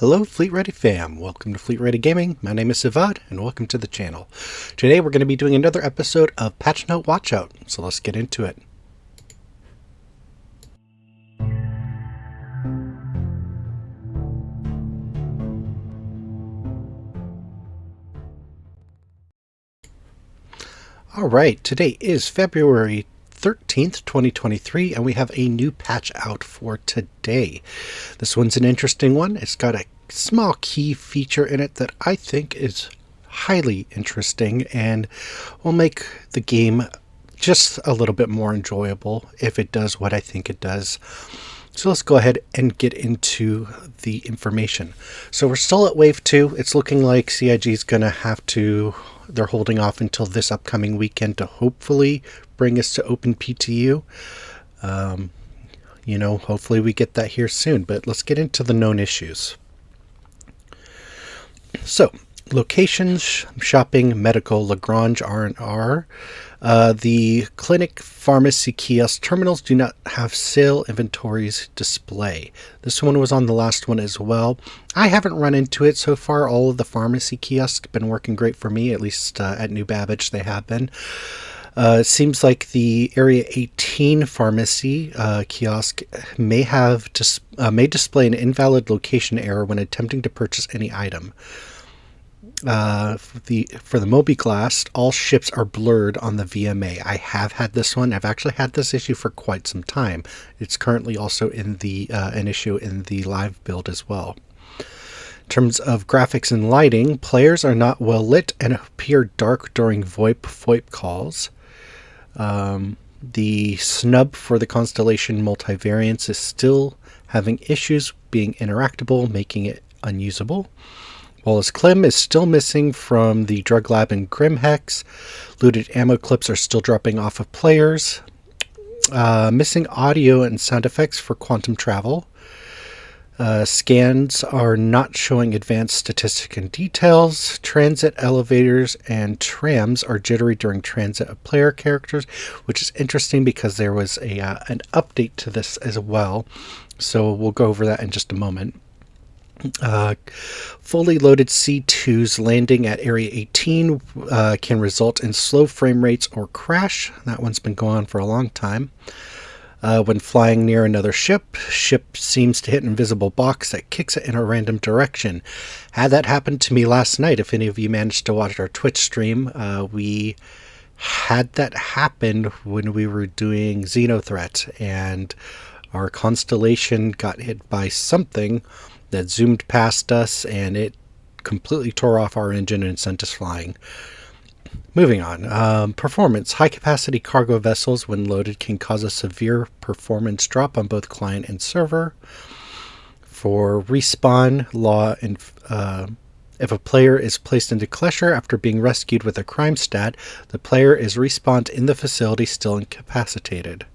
Hello FleetReadyFam, welcome to Fleet Ready Gaming. My name is Sivad and welcome to the channel. Today we're going to be doing another episode of Patch Note Watchout, so let's get into it. Alright, today is February 13th, 2023, and we have a new patch out for today. This one's an interesting one. It's got a small key feature in it that I think is highly interesting and will make the game just a little bit more enjoyable if it does what I think it does. So let's go ahead and get into the information. So we're still at Wave 2. It's looking like CIG is going to have to... They're holding off until this upcoming weekend to hopefully bring us to Open PTU. Hopefully we get that here soon. But let's get into the known issues. So, locations, shopping, medical, Lagrange, R&R. The clinic, pharmacy, kiosk terminals do not have sale inventories display. This one was on the last one as well. I haven't run into it so far. All of the pharmacy kiosks have been working great for me, at least at New Babbage they have been. It seems like the Area 18 pharmacy kiosk may display an invalid location error when attempting to purchase any item. For the Mobi-Glass, all ships are blurred on the VMA. I have had this one. I've actually had this issue for quite some time. It's currently also in the an issue in the live build as well. In terms of graphics and lighting, players are not well lit and appear dark during VoIP calls. The snub for the Constellation multivariants is still having issues being interactable, making it unusable. Wallace Klim is still missing from the Drug Lab and Grimhex. Looted ammo clips are still dropping off of players. Missing audio and sound effects for quantum travel. Scans are not showing advanced statistics and details. Transit elevators and trams are jittery during transit of player characters, which is interesting because there was an update to this as well. So we'll go over that in just a moment. Fully loaded C2s landing at Area 18 can result in slow frame rates or crash. That one's been going on for a long time. When flying near another ship seems to hit an invisible box that kicks it in a random direction. Had that happened to me last night. If any of you managed to watch our Twitch stream, we had that happen when we were doing Xenothreat, and our Constellation got hit by something that zoomed past us, and it completely tore off our engine and sent us flying. Moving on. Performance. High-capacity cargo vessels, when loaded, can cause a severe performance drop on both client and server. For respawn law, if a player is placed into Klesher after being rescued with a crime stat, the player is respawned in the facility still incapacitated.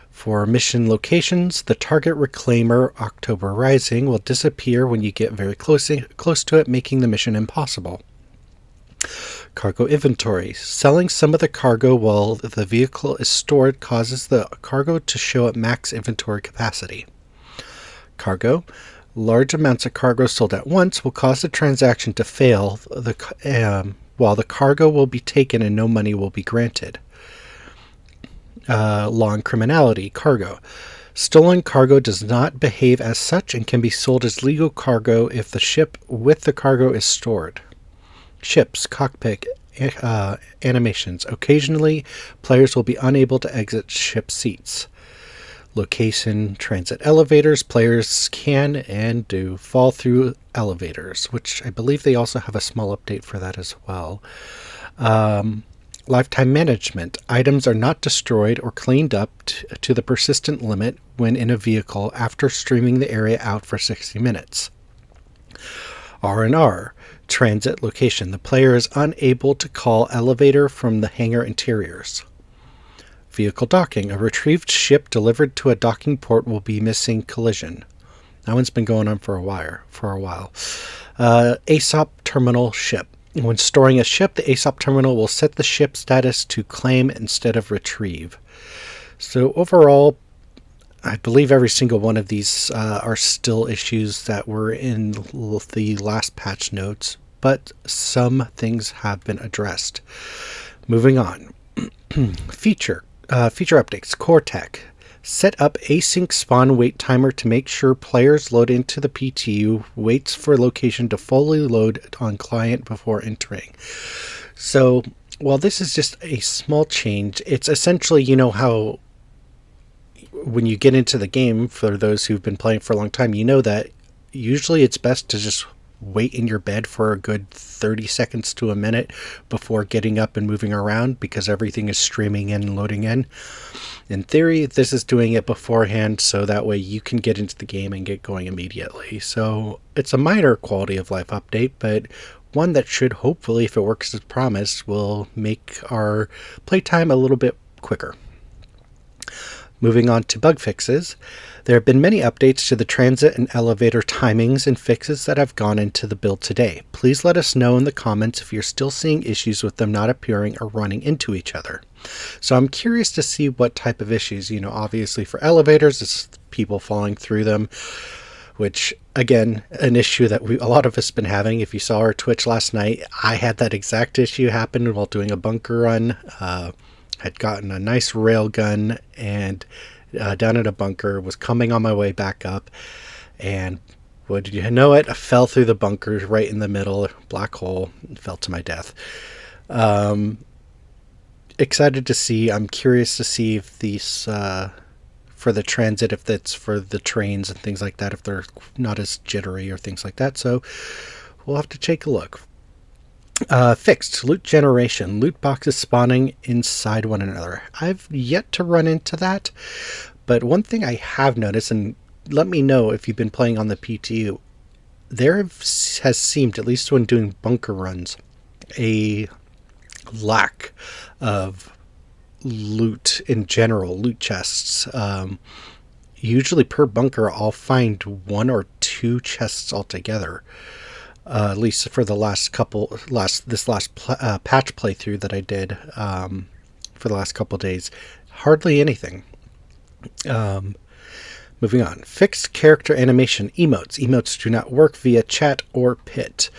For mission locations, the target reclaimer October Rising will disappear when you get very close to it, making the mission impossible. Cargo inventory. Selling some of the cargo while the vehicle is stored causes the cargo to show at max inventory capacity. Cargo. Large amounts of cargo sold at once will cause the transaction to fail, while the cargo will be taken and no money will be granted. Law and criminality. Cargo. Stolen cargo does not behave as such and can be sold as legal cargo if the ship with the cargo is stored. Ships, cockpit, animations. Occasionally, players will be unable to exit ship seats. Location, transit elevators. Players can and do fall through elevators, which I believe they also have a small update for that as well. Lifetime management. Items are not destroyed or cleaned up to the persistent limit when in a vehicle after streaming the area out for 60 minutes. R&R. Transit location. The player is unable to call elevator from the hangar interiors. Vehicle docking. A retrieved ship delivered to a docking port will be missing collision. That one's been going on for a while. ASOP terminal ship. When storing a ship, the ASOP terminal will set the ship status to claim instead of retrieve. So overall, I believe every single one of these are still issues that were in the last patch notes, but some things have been addressed. Moving on. Feature updates. Core tech. Set up async spawn wait timer to make sure players load into the PTU, waits for location to fully load on client before entering. So, while this is just a small change, it's essentially, you know how when you get into the game, for those who've been playing for a long time, you know that usually it's best to just wait in your bed for a good 30 seconds to a minute before getting up and moving around, because everything is streaming in and loading in. In theory, this is doing it beforehand, so that way you can get into the game and get going immediately. So it's a minor quality of life update, but one that should hopefully, if it works as promised, will make our playtime a little bit quicker. Moving on to bug fixes. There have been many updates to the transit and elevator timings and fixes that have gone into the build today. Please let us know in the comments if you're still seeing issues with them not appearing or running into each other. So I'm curious to see what type of issues. Obviously for elevators, it's people falling through them, which, again, an issue that a lot of us have been having. If you saw our Twitch last night, I had that exact issue happen while doing a bunker run. Had gotten a nice rail gun and down at a bunker, was coming on my way back up, and would you know it, I fell through the bunker right in the middle, black hole, and fell to my death. Excited to see. I'm curious to see if these for the transit, if that's for the trains and things like that, if they're not as jittery or things like that. So we'll have to take a look. Fixed loot generation. Loot boxes spawning inside one another. I've yet to run into that, but one thing I have noticed, and let me know if you've been playing on the PTU, there has seemed, at least when doing bunker runs, a lack of loot in general, loot chests. Usually per bunker I'll find one or two chests altogether. At least for the last patch playthrough that I did for the last couple days, hardly anything. Moving on. Fixed character animation. Emotes. Emotes do not work via chat or pit.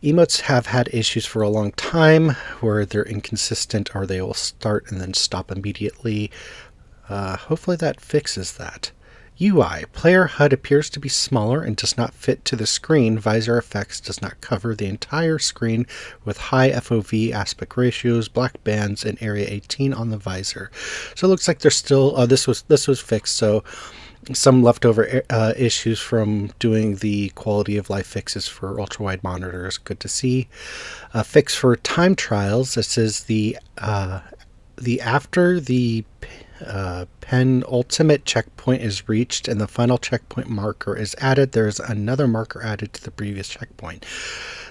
Emotes have had issues for a long time where they're inconsistent, or they will start and then stop immediately. Hopefully that fixes that. UI. Player HUD appears to be smaller and does not fit to the screen. Visor effects does not cover the entire screen with high FOV aspect ratios, black bands, and area 18 on the visor. So it looks like there's still this was fixed. So some leftover issues from doing the quality of life fixes for ultra wide monitors. Good to see. Fix for time trials. This is the after the penultimate checkpoint is reached and the final checkpoint marker is added, there's another marker added to the previous checkpoint.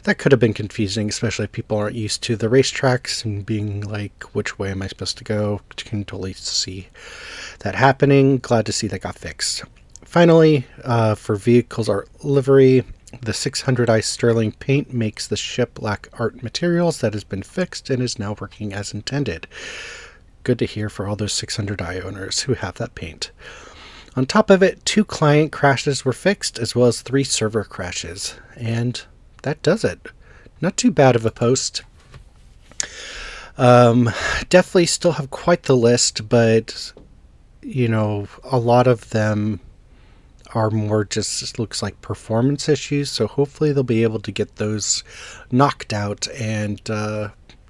That could have been confusing, especially if people aren't used to the racetracks and being like, which way am I supposed to go? You can totally see that happening. Glad to see that got fixed. Finally, for vehicles art livery, the 600i sterling paint makes the ship lack art materials. That has been fixed and is now working as intended. Good to hear for all those 600i owners who have that paint. On top of it, 2 client crashes were fixed, as well as 3 server crashes. And that does it. Not too bad of a post. Definitely still have quite the list, but, a lot of them are more just, looks like performance issues. So hopefully they'll be able to get those knocked out, and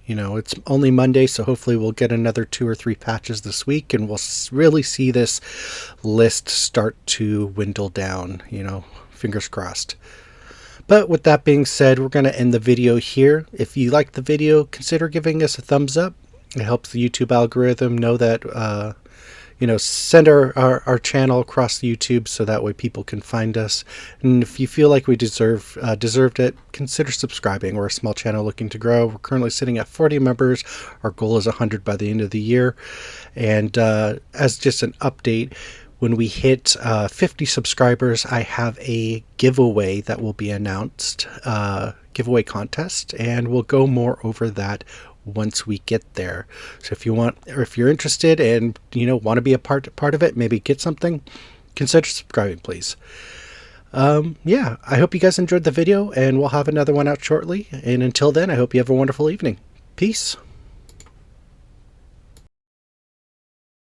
it's only Monday, so hopefully we'll get another 2 or 3 patches this week, and we'll really see this list start to dwindle down, fingers crossed. But with that being said, we're going to end the video here. If you liked the video, consider giving us a thumbs up. It helps the YouTube algorithm know that, send our channel across YouTube so that way people can find us. And if you feel like we deserved it, consider subscribing. We're a small channel looking to grow. We're currently sitting at 40 members. Our goal is 100 by the end of the year. And as just an update, when we hit 50 subscribers, I have a giveaway that will be announced, giveaway contest, and we'll go more over that once we get there. So if you want, or if you're interested and want to be a part of it, maybe get something, consider subscribing, please. Yeah, I hope you guys enjoyed the video, and we'll have another one out shortly. And until then, I hope you have a wonderful evening. Peace.